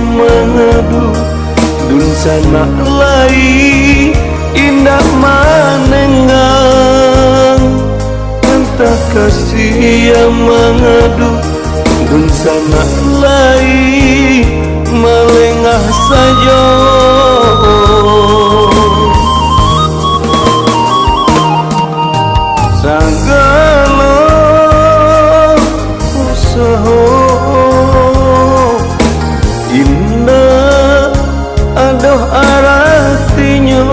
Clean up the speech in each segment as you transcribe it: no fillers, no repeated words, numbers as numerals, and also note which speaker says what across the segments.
Speaker 1: mengadu dun sana lai indah manengang entah kasih yang mengadu dun sana lai melengah saja segala usaha indah aduh artinya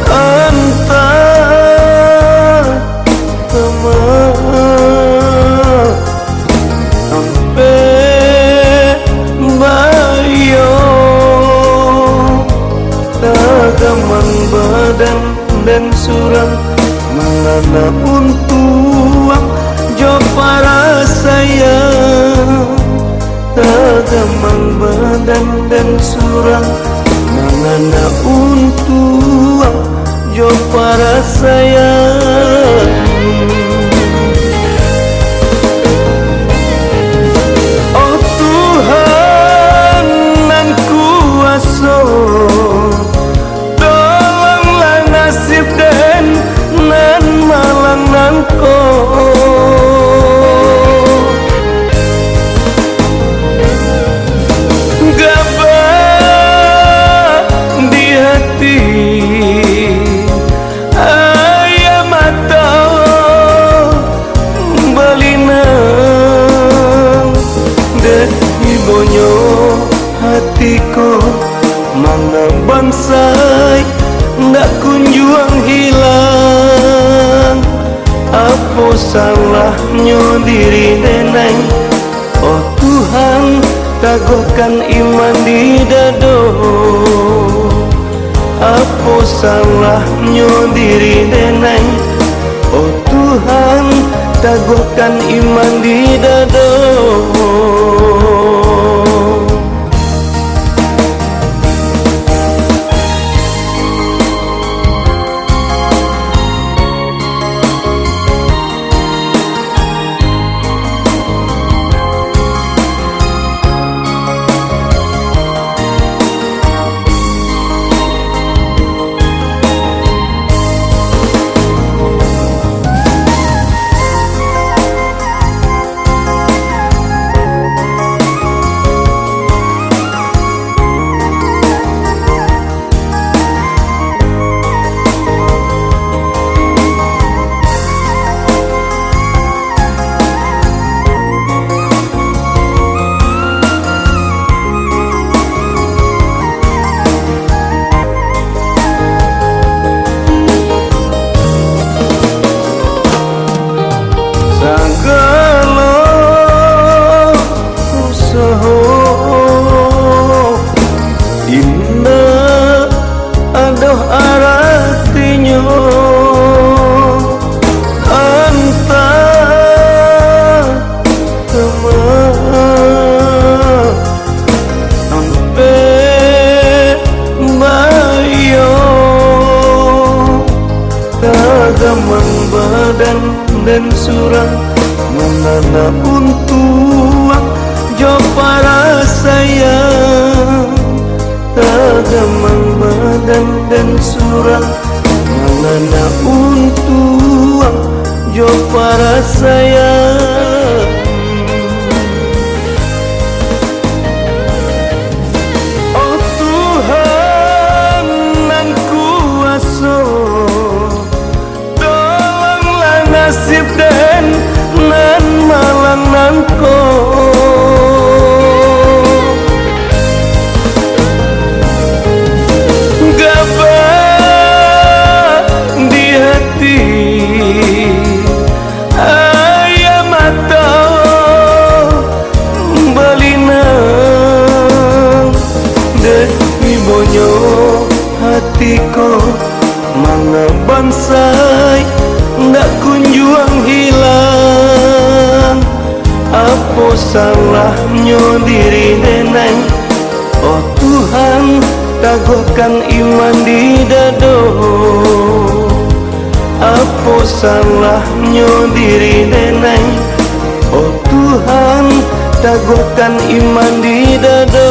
Speaker 1: antah teman sampai bayo tagaman badan dan surang mengana untuang jo para sayang tagaman badan dan surang mengana untuang jo para sayang oh Tuhan nan kuasa nan malang nan ko gabah di hati ayah mata balina deh ibonyo hatiku mana bansai ndak kunjuang hilang apa salahnya diri neneng oh Tuhan teguhkan iman di dado apa salahnya diri neneng oh Tuhan teguhkan iman di dado indah aduh artinya antah teman sampai bayo tagaman badan dan surang mengana untuang jo para sayang tagaman badan dan surang mengana untuang jo para sayang oh Tuhan nan kuasa tolonglah nasib dan nan malang nan ko hatiku mana bansai ndak kunjuang hilang apa salahnya diri neneng oh Tuhan teguhkan iman di dado apa salahnya diri neneng oh Tuhan Taguhkan iman di dada.